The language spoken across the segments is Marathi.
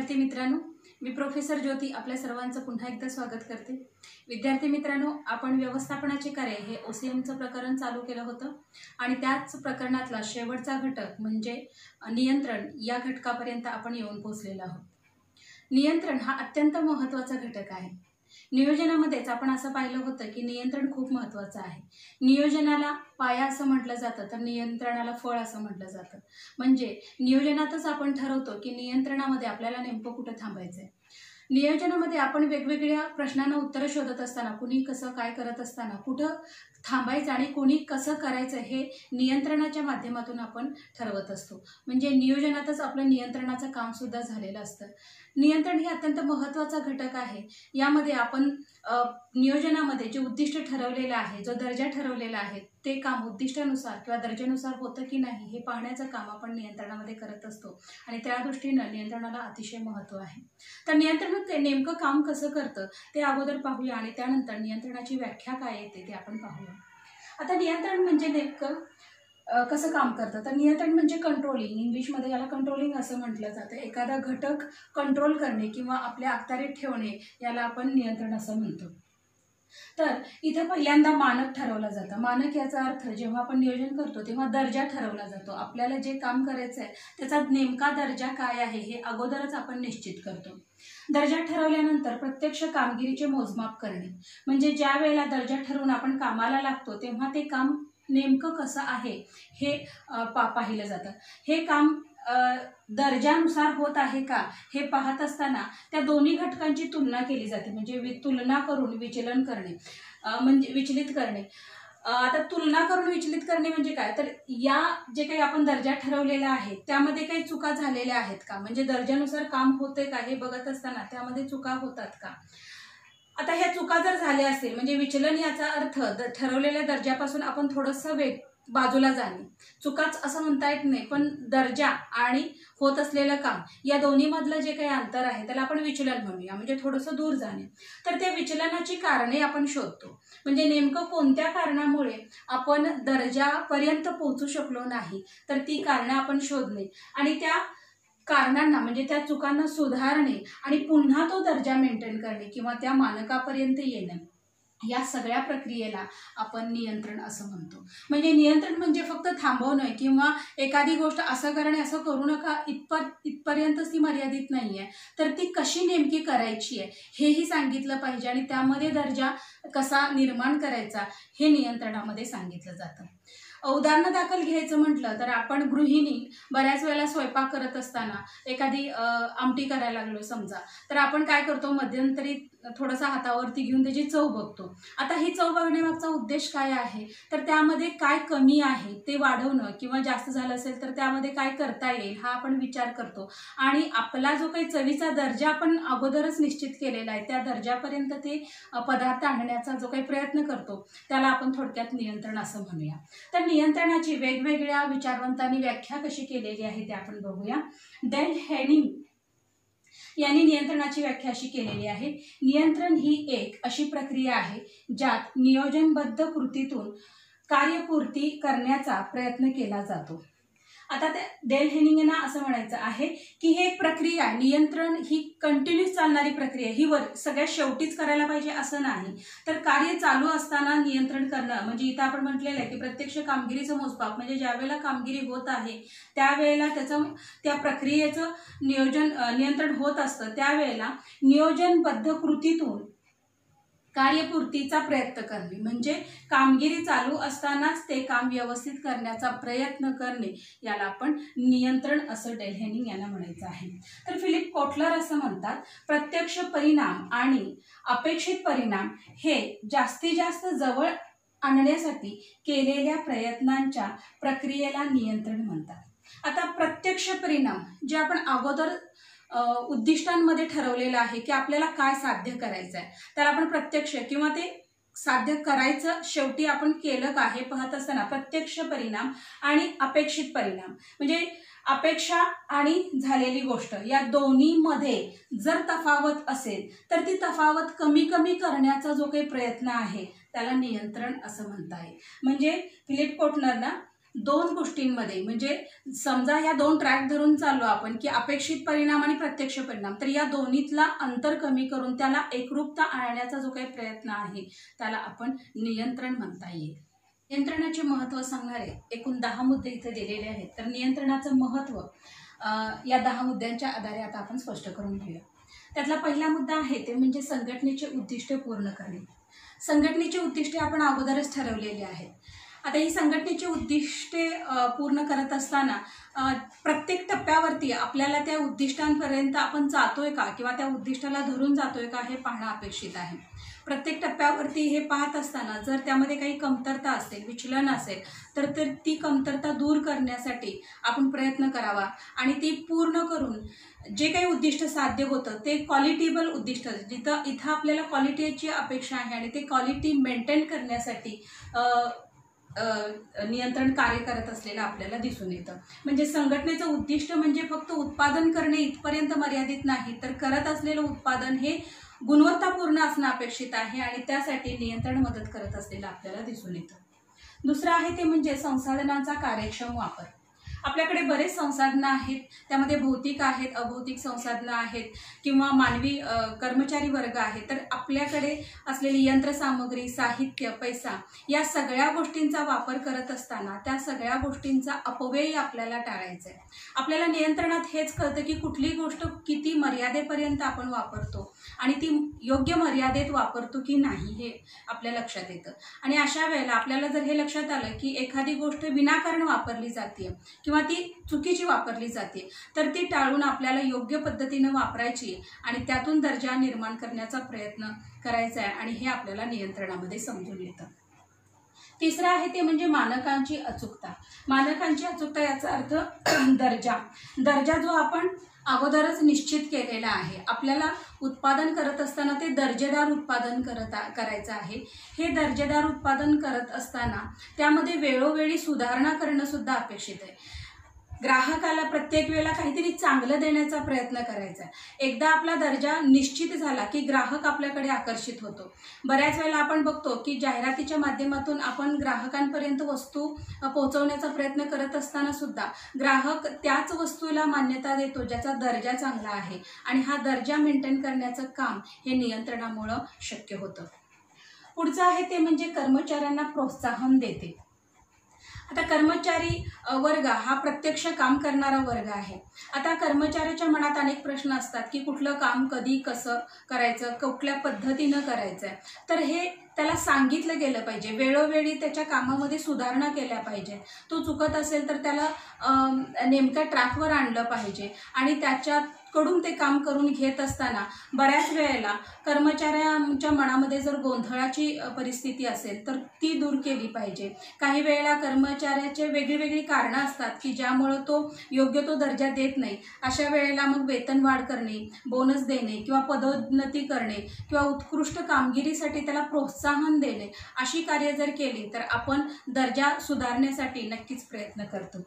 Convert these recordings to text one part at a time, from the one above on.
विद्यार्थी मित्रांनो, मी प्रोफेसर ज्योती आपल्या सर्वांचं पुन्हा एकदा स्वागत करते। विद्यार्थी मित्रांनो, आपण व्यवस्थापनाचे कार्य हे ओसीएमचं प्रकरण चालू केलं होतं आणि त्याच प्रकरणातला शेवटचा घटक म्हणजे नियंत्रण या घटकापर्यंत आपण येऊन पोहोचलेलो आहोत। नियंत्रण हा अत्यंत महत्त्वाचा घटक आहे। नियोजनामध्येच आपण असं पाहिलं होतं की नियंत्रण खूप महत्त्वाचं आहे। नियोजनाला पाया असं म्हटलं जातं तर नियंत्रणाला फळ असं म्हटलं जातं। म्हणजे नियोजनातच आपण ठरवतो की नियंत्रणामध्ये आपल्याला नेमकं कुठे थांबायचं आहे। नियोजनामध्ये आपण वेगवेगळ्या प्रश्नांना उत्तर शोधत असताना, कुणी कसं काय करत असताना कुठं थांबायचं आणि कोणी कसं करायचं हे नियंत्रणाच्या माध्यमातून आपण ठरवत असतो। म्हणजे नियोजनातच आपलं नियंत्रणाचं काम सुद्धा झालेलं असतं। नियंत्रण हे अत्यंत महत्त्वाचा घटक आहे। यामध्ये आपण नियोजनामध्ये जे उद्दिष्ट ठरवलेलं आहे, जो दर्जा ठरवलेला आहे, ते काम उद्दिष्टानुसार किंवा दर्जानुसार होतं की नाही हे पाहण्याचं काम आपण नियंत्रणामध्ये करत असतो आणि त्या दृष्टीने नियंत्रणाला अतिशय महत्त्व आहे। तर नियंत्रण नेमकं काम कसं करतं ते अगोदर पाहूया आणि त्यानंतर नियंत्रणाची व्याख्या काय येते ते आपण पाहूया। आता नियंत्रण म्हणजे नेमकं कसं काम करतं तर नियंत्रण म्हणजे कंट्रोलिंग, इंग्लिशमध्ये याला कंट्रोलिंग असं म्हटलं जातं। एखादा घटक कंट्रोल करणे किंवा आपल्या अखत्यारीत ठेवणे याला आपण नियंत्रण असं म्हणतो। तर इथे पहिल्यांदा मानक ठरवलं जातं। मानक याचा अर्थ जेव्हा आपण नियोजन करतो तेव्हा दर्जा ठरवला जातो। आपल्याला जे काम करायचं आहे त्याचा नेमका दर्जा काय आहे हे अगोदरच आपण निश्चित करतो। दर्जा ठरवल्यानंतर प्रत्यक्ष कामगिरीचे मोजमाप करणे, म्हणजे ज्या वेळेला दर्जा ठरवून आपण कामाला लागतो तेव्हा ते काम नेमकं कसं आहे हे पाहिलं जातं। हे काम दर्जानुसार होत आहे का हे पाहत असताना त्या दोन्ही घटकांची तुलना केली जाते। म्हणजे तुलना करून विचलन करणे, म्हणजे विचलित करणे। आता तुलना करून विचलित करणे म्हणजे काय तर या जे काही आपण दर्जा ठरवलेला आहे त्यामध्ये काही चुका झालेल्या आहेत का, म्हणजे दर्जानुसार काम होते का हे बघत असताना त्यामध्ये चुका होतात का। आता ह्या चुका जर झाल्या असतील म्हणजे विचलन याचा अर्थ ठरवलेल्या दर्जापासून आपण थोडंसं बाजूला जाणे, चुकाच असं म्हणता येत नाही, पण दर्जा आणि होत असलेलं काम या दोन्हीमधलं जे काही अंतर आहे त्याला आपण विचलन म्हणूया, म्हणजे थोडंसं दूर जाणे। तर त्या विचलनाची कारणे आपण शोधतो, म्हणजे नेमकं कोणत्या कारणामुळे आपण दर्जापर्यंत पोहोचू शकलो नाही तर ती कारणे आपण शोधणे आणि त्या कारणांना म्हणजे त्या चुकांना सुधारणे आणि पुन्हा तो दर्जा मेंटेन करणे किंवा त्या मानकापर्यंत येणे, या सगळ्या प्रक्रियेला आपण नियंत्रण असं म्हणतो। म्हणजे नियंत्रण म्हणजे फक्त थांबवणं किंवा एखादी गोष्ट असं करणे, असं करू नका इथपर्यंतच ती मर्यादित नाही आहे, तर ती कशी नेमकी करायची आहे हेही सांगितलं पाहिजे आणि त्यामध्ये दर्जा कसा निर्माण करायचा हे नियंत्रणामध्ये सांगितलं जातं। उदाहरणादाखल घ्यायचं म्हटलं तर आपण गृहिणी बऱ्याच वेळेला स्वयंपाक करत असताना एखादी आमटी करायला लागलो समजा, तर आपण काय करतो मध्यंतरी थोडासा हातावरती घेऊन त्याची चव बघतो। आता ही चव बघण्यामागचा उद्देश काय आहे तर त्यामध्ये काय कमी आहे ते वाढवणं किंवा जास्त झालं असेल तर त्यामध्ये काय करता येईल हा आपण विचार करतो आणि आपला जो काही चवीचा दर्जा आपण अगोदरच निश्चित केलेला आहे त्या दर्जापर्यंत ते पदार्थ आणण्याचा जो काही प्रयत्न करतो त्याला आपण थोडक्यात नियंत्रण असं म्हणूया। तर नियंत्रणाची वेगवेगळ्या विचारवंतांनी व्याख्या कशी केलेली आहे ते आपण बघूया। डेल हेनिंग यांनी नियंत्रणाची व्याख्या अशी केलेली आहे, नियंत्रण ही एक अशी प्रक्रिया आहे ज्यात नियोजनबद्ध कृतीतून कार्यपूर्ती करण्याचा प्रयत्न केला जातो। आता त्या डेल हेनिंग यांना असं म्हणायचं आहे की हे प्रक्रिया नियंत्रण ही कंटिन्यूस चालणारी प्रक्रिया, ही सगळ्यात शेवटीच करायला पाहिजे असं नाही, तर कार्य चालू असताना नियंत्रण करणं, म्हणजे इथं आपण म्हटलेलं आहे की प्रत्यक्ष कामगिरीचं मोजमाप, म्हणजे ज्या वेळेला कामगिरी होत आहे त्यावेळेला त्या प्रक्रियेचं नियंत्रण होत असतं, त्यावेळेला नियोजनबद्ध कृतीतून कार्यपूर्तीचा प्रयत्न करणे, म्हणजे कामगिरी चालू असतानाच ते काम व्यवस्थित करण्याचा प्रयत्न करणे याला आपण नियंत्रण असं डेल हेनिंग यांना म्हणायचं आहे। तर फिलिप कोटलर असं म्हणतात, प्रत्यक्ष परिणाम आणि अपेक्षित परिणाम हे जास्तीत जास्त जवळ आणण्यासाठी केलेल्या प्रयत्नांच्या प्रक्रियेला नियंत्रण म्हणतात। आता प्रत्यक्ष परिणाम जे आपण अगोदर उद्दिष्टांमध्ये ठरवलेलं आहे की आपल्याला काय साध्य करायचं आहे, तर आपण प्रत्यक्ष किंवा ते साध्य करायचं शेवटी आपण केलं का हे पाहत असताना प्रत्यक्ष परिणाम आणि अपेक्षित परिणाम, म्हणजे अपेक्षा आणि झालेली गोष्ट या दोन्हीमध्ये जर तफावत असेल तर ती तफावत कमी करण्याचा जो काही प्रयत्न आहे त्याला नियंत्रण असं म्हणता येईल। म्हणजे फिलिप कोटलरना दोन गोष्टींमध्ये, म्हणजे समजा या दोन ट्रॅक धरून चाललो आपण की अपेक्षित परिणाम आणि प्रत्यक्ष परिणाम, तर या दोन्हीतला अंतर कमी करून त्याला एकरूपता आणण्याचा जो काही प्रयत्न आहे त्याला आपण नियंत्रण म्हणता येईल. नियंत्रणाचे महत्त्व सांगणारे एकूण 10 मुद्दे इथे दिलेले आहेत. तर नियंत्रणाचं महत्त्व या 10 मुद्द्यांच्या आधारे आता आपण स्पष्ट करून घेऊया. त्यातला पहिला मुद्दा आहे ते म्हणजे संघटनेचे उद्दिष्ट पूर्ण करणे. संघटनेची उद्दिष्टे आपण अगोदरच ठरवलेली आहेत. आता ही संघटनेची उद्दिष्टे पूर्ण करत असताना प्रत्येक टप्प्यावरती आपल्याला त्या उद्दिष्टांपर्यंत आपण जातोय का किंवा त्या उद्दिष्टाला धरून जातोय का हे पाहणं अपेक्षित आहे. प्रत्येक टप्प्यावरती हे पाहत असताना जर त्यामध्ये काही कमतरता असेल, विचलन असेल, तर ती कमतरता दूर करण्यासाठी आपण प्रयत्न करावा आणि ती पूर्ण करून जे काही उद्दिष्ट साध्य होतं ते क्वालिटेबल उद्दिष्ट, इथं आपल्याला क्वालिटीची अपेक्षा आहे आणि ते क्वालिटी मेंटेन करण्यासाठी नियंत्रण कार्य करत असलेलं आपल्याला दिसून येतं. म्हणजे संघटनेचं उद्दिष्ट म्हणजे फक्त उत्पादन करणे इथपर्यंत मर्यादित नाही, तर करत असलेलं उत्पादन हे गुणवत्तापूर्ण असणं अपेक्षित आहे आणि त्यासाठी नियंत्रण मदत करत असलेलं आपल्याला दिसून येतं. दुसरं आहे ते म्हणजे संसाधनांचा कार्यक्षम वापर. आपल्याकडे बरेच संसाधनं आहेत, त्यामध्ये भौतिक आहेत, अभौतिक संसाधनं आहेत किंवा मानवी कर्मचारी वर्ग आहे. तर आपल्याकडे असलेली यंत्रसामग्री, साहित्य, पैसा या सगळ्या गोष्टींचा वापर करत असताना त्या सगळ्या गोष्टींचा अपव्यय आपल्याला टाळायचा आहे. आपल्याला नियंत्रणात हेच कळतं की कुठली गोष्ट किती मर्यादेपर्यंत आपण वापरतो आणि ती योग्य मर्यादेत वापरतो की नाही हे आपल्या लक्षात येतं. आणि अशा वेळेला आपल्याला जर हे लक्षात आलं की एखादी गोष्ट विनाकारण वापरली जाते किंवा ती चुकीची वापरली जाते, तर ती टाळून आपल्याला योग्य पद्धतीनं वापरायची आणि त्यातून दर्जा निर्माण करण्याचा प्रयत्न करायचा आहे आणि हे आपल्याला नियंत्रणामध्ये समजून येतं. तिसरं आहे ते म्हणजे मानकांची अचूकता. मानकांची अचूकता याचा अर्थ दर्जा जो आपण अगोदरच निश्चित केलेला आहे. आपल्याला उत्पादन करत असताना ते दर्जेदार उत्पादन करायचं आहे. हे दर्जेदार उत्पादन करत असताना त्यामध्ये वेळोवेळी सुधारणा करणं सुद्धा अपेक्षित आहे. ग्राहकाला प्रत्येक वेळेला काहीतरी चांगलं देण्याचा प्रयत्न करायचा आहे. एकदा आपला दर्जा निश्चित झाला की ग्राहक आपल्याकडे आकर्षित होतो. बऱ्याच वेळेला आपण बघतो की जाहिरातीच्या माध्यमातून आपण ग्राहकांपर्यंत वस्तू पोहोचवण्याचा प्रयत्न करत असताना सुद्धा ग्राहक त्याच वस्तूला मान्यता देतो ज्याचा दर्जा चांगला आहे आणि हा दर्जा मेंटेन करण्याचं काम हे नियंत्रणामुळं शक्य होतं. पुढचं आहे ते म्हणजे कर्मचाऱ्यांना प्रोत्साहन देते. आता कर्मचारी वर्ग हा प्रत्यक्ष काम करणारा वर्ग आहे. आता कर्मचाऱ्याच्या मनात अनेक प्रश्न असतात की कुठलं काम कधी कसं करायचं, कुठल्या पद्धतीनं करायचं आहे. तर हे त्याला सांगितलं गेलं पाहिजे. वेळोवेळी त्याच्या कामामध्ये सुधारणा केल्या पाहिजे. तो चुकत असेल तर त्याला नेमक्या ट्रॅकवर आणलं पाहिजे आणि त्याच्याकडून ते काम करून घेत असताना बऱ्याच वेळेला कर्मचाऱ्यांच्या मनामध्ये जर गोंधळाची परिस्थिती असेल तर ती दूर केली पाहिजे. काही वेळेला कर्मचाऱ्याचे वेगळी कारणं असतात की ज्यामुळं तो योग्य तो दर्जा देत नाही. अशा वेळेला मग वेतनवाढ करणे, बोनस देणे किंवा पदोन्नती करणे किंवा उत्कृष्ट कामगिरीसाठी त्याला प्रोत्साहन देणे अशी कार्य जर केली तर आपण दर्जा सुधारण्यासाठी नक्कीच प्रयत्न करतो.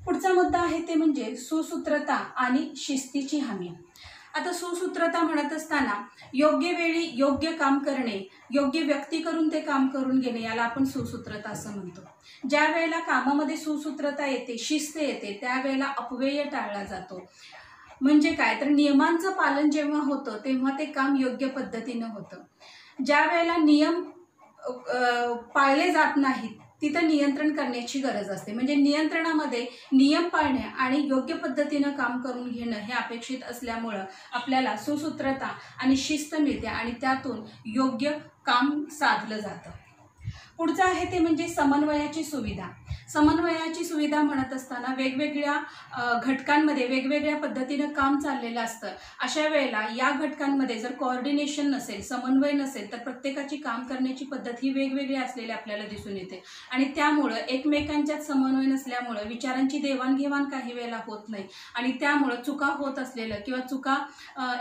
पुढचा मुद्दा आहे ते म्हणजे सुसूत्रता आणि शिस्तीची हमी. आता सुसूत्रता म्हणत असताना योग्य वेळी योग्य काम करणे, योग्य व्यक्ती करून ते काम करून घेणे याला आपण सुसूत्रता असं म्हणतो. ज्या वेळेला कामामध्ये सुसूत्रता येते, शिस्त येते, त्यावेळेला अपव्यय टाळला जातो. म्हणजे काय तर नियमांचं पालन जेव्हा होतं तेव्हा ते काम योग्य पद्धतीनं होतं. ज्या वेळेला नियम पाळले जात नाहीत तिथं नियंत्रण करण्याची गरज असते. म्हणजे नियंत्रणामध्ये नियम पाळणे आणि योग्य पद्धतीनं काम करून घेणं हे अपेक्षित असल्यामुळं आपल्याला सुसूत्रता आणि शिस्त मिळते आणि त्यातून योग्य काम साधलं जातं. पुढचं आहे ते म्हणजे समन्वयाची सुविधा. समन्वयाची सुविधा म्हणत असताना वेगवेगळ्या घटकांमध्ये वेगवेगळ्या पद्धतीनं काम चाललेलं असतं. अशा वेळेला या घटकांमध्ये जर कोऑर्डिनेशन नसेल, समन्वय नसेल तर प्रत्येकाची काम करण्याची पद्धत ही वेगवेगळी असलेली आपल्याला दिसून येते आणि त्यामुळं एकमेकांच्यात समन्वय नसल्यामुळं विचारांची देवाणघेवाण काही वेळेला होत नाही आणि त्यामुळं चुका होत असलेलं किंवा चुका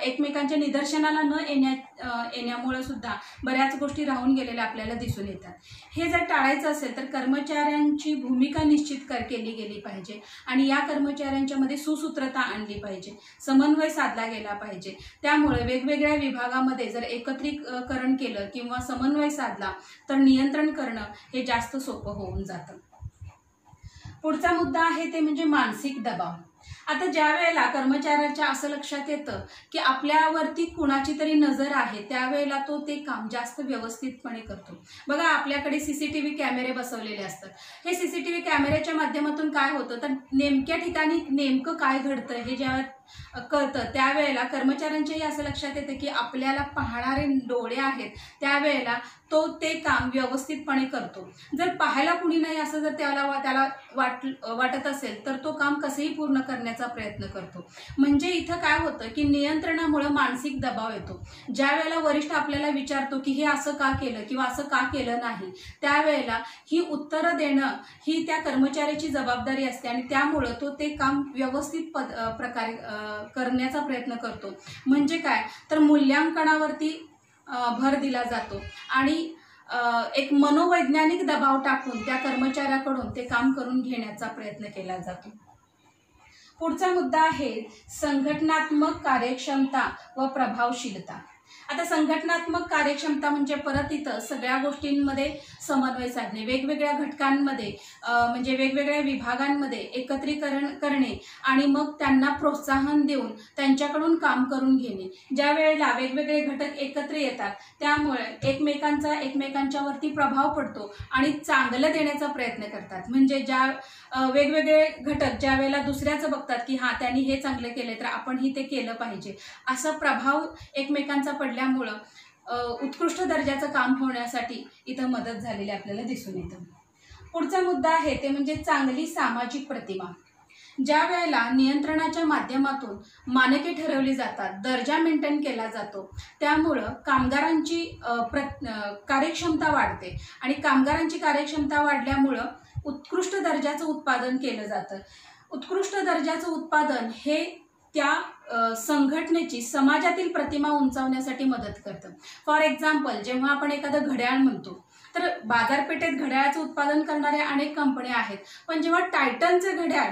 एकमेकांच्या निदर्शनाला न येण्यामुळं सुद्धा बऱ्याच गोष्टी राहून गेलेल्या आपल्याला दिसून येतात. हे जर टाळायचं असेल तर कर्मचाऱ्यांची भूमिका निश्चित केली गेली पाहिजे आणि या कर्मचाऱ्यांच्या मध्ये सुसूत्रता आणली पाहिजे, समन्वय साधला गेला पाहिजे. त्यामुळे वेगवेगळ्या विभागामध्ये जर एकत्रीकरण केलं किंवा समन्वय साधला तर नियंत्रण करणं हे जास्त सोपं होऊन जातं. पुढचा मुद्दा आहे ते म्हणजे मानसिक दबाव. आता ज्या वेळेला कर्मचाऱ्याच्या असं लक्षात येतं की आपल्यावरती कुणाची तरी नजर आहे, त्यावेळेला तो ते काम जास्त व्यवस्थितपणे करतो. बघा, आपल्याकडे सीसीटीव्ही कॅमेरे बसवलेले असतात. हे सीसीटीव्ही कॅमेऱ्याच्या माध्यमातून काय होतं तर नेमक्या ठिकाणी नेमकं काय घडतं हे जेव्हा कळतं, त्यावेळेला कर्मचाऱ्यांच्याही असं लक्षात येतं की आपल्याला पाहणारे डोळे आहेत, त्यावेळेला तो ते काम व्यवस्थितपणे करतो. जर पाहायला कुणी नाही असं जर त्याला वाटत असेल तर तो काम कसंही पूर्ण करण्याचा प्रयत्न करतो. म्हणजे इथं काय होतं की नियंत्रणामुळे मानसिक दबाव येतो. ज्या वेळेला वरिष्ठ आपल्याला विचारतो की हे असं का केलं किंवा असं का केलं नाही, त्यावेळेला ही उत्तरं देणं ही त्या कर्मचाऱ्याची जबाबदारी असते आणि त्यामुळं तो ते काम व्यवस्थित प्रकारे करण्याचा प्रयत्न करतो. म्हणजे काय तर मूल्यांकनावरती भर दिला जातो आणि एक मनोवैज्ञानिक दबाव टाकून त्या कर्मचाऱ्याकडून ते काम करून घेण्याचा प्रयत्न केला जातो. पुढचा मुद्दा आहे संघटनात्मक कार्यक्षमता व प्रभावशीलता. आता संघटनात्मक कार्यक्षमता म्हणजे परत इथं सगळ्या गोष्टींमध्ये समन्वय साधणे, वेगवेगळ्या घटकांमध्ये म्हणजे वेगवेगळ्या विभागांमध्ये एकत्रीकरण करणे आणि मग त्यांना प्रोत्साहन देऊन त्यांच्याकडून काम करून घेणे. ज्या वेळेला वेगवेगळे घटक एकत्र येतात त्यामुळे एकमेकांच्यावरती प्रभाव पडतो आणि चांगलं देण्याचा प्रयत्न करतात. म्हणजे ज्या वेगवेगळे घटक ज्या वेळेला दुसऱ्याचं बघतात की हां त्यांनी हे चांगलं केलं तर आपणही ते केलं पाहिजे, असा प्रभाव एकमेकांचा पडल्यामुळं उत्कृष्ट दर्जाचं काम होण्यासाठी इथं मदत झालेली आपल्याला दिसून येतं. पुढचा मुद्दा आहे ते म्हणजे चांगली सामाजिक प्रतिमा. ज्या वेळेला नियंत्रणाच्या माध्यमातून मानके ठरवली जातात, दर्जा मेंटेन केला जातो, त्यामुळं कामगारांची कार्यक्षमता वाढते आणि कामगारांची कार्यक्षमता वाढल्यामुळं उत्कृष्ट दर्जाचं उत्पादन केलं जातं. उत्कृष्ट दर्जाचं उत्पादन हे त्या संघटनेची समाजातील प्रतिमा उंचावण्यासाठी मदत करतं. फॉर एक्झाम्पल, जेव्हा आपण एखादं घड्याळ म्हणतो तर बाजारपेठेत घड्याळाचं उत्पादन करणाऱ्या अनेक कंपन्या आहेत, पण जेव्हा टायटनचं घड्याळ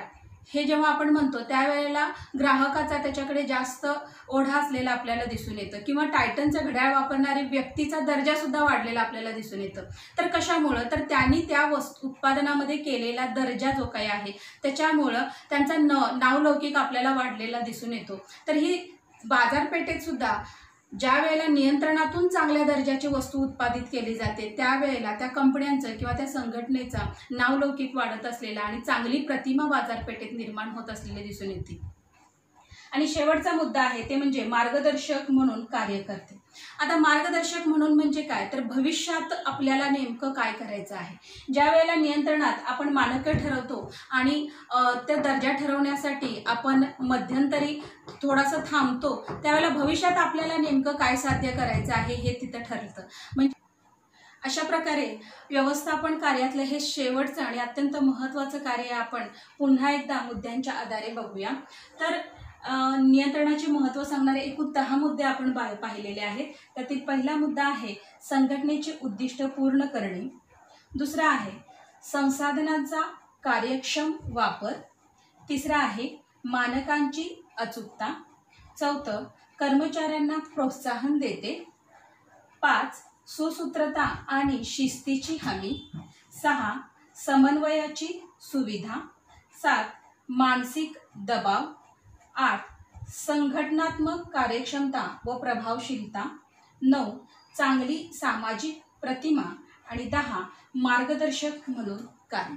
हे जेव्हा आपण म्हणतो त्यावेळेला ग्राहकाचा त्याच्याकडे जास्त ओढा असलेला आपल्याला दिसून येतं किंवा टायटनचं घड्याळ वापरणारी व्यक्तीचा दर्जा सुद्धा वाढलेला आपल्याला दिसून येतं. तर कशामुळं तर त्यांनी त्या उत्पादनामध्ये केलेला दर्जा जो काही आहे त्याच्यामुळं त्यांचा नावलौकिक आपल्याला वाढलेला दिसून येतो. तर ही बाजारपेठेत सुद्धा ज्या वेळेला नियंत्रणातून चांगल्या दर्जाची वस्तू उत्पादित केली जाते त्यावेळेला त्या कंपन्यांचं किंवा त्या संघटनेचा नावलौकिक वाढत असलेला आणि चांगली प्रतिमा बाजारपेठेत निर्माण होत असलेली दिसून येते. आणि शेवटचा मुद्दा आहे ते म्हणजे मार्गदर्शक म्हणून कार्य करते. आता मार्गदर्शक म्हणून म्हणजे काय तर भविष्यात आपल्याला नेमकं काय करायचं आहे. ज्या वेळेला नियंत्रणात आपण मानकं ठरवतो आणि त्या दर्जा ठरवण्यासाठी आपण मध्यंतरी थोडासा थांबतो, त्यावेळेला भविष्यात आपल्याला नेमकं काय साध्य करायचं आहे हे तिथं ठरतं. म्हणजे अशा प्रकारे व्यवस्थापन कार्यातलं हे शेवटचं आणि अत्यंत महत्त्वाचं कार्य आपण पुन्हा एकदा मुद्द्यांच्या आधारे बघूया. तर नियंत्रणाचे महत्त्व सांगणारे एकूण 10 मुद्दे आपण पाहिलेले आहेत. त्यातील पहिला मुद्दा आहे संघटनेचे उद्दिष्ट पूर्ण करणे. दुसरा आहे संसाधनांचा कार्यक्षम वापर. तिसरा आहे मानकांची अचूकता. चौथं कर्मचाऱ्यांना प्रोत्साहन देते. 5 सुसूत्रता आणि शिस्तीची हमी. 6 समन्वयाची सुविधा. 7 मानसिक दबाव. 8 संघटनात्मक कार्यक्षमता व प्रभावशीलता. 9 चांगली सामाजिक प्रतिमा आणि 10 मार्गदर्शक म्हणून कार्य.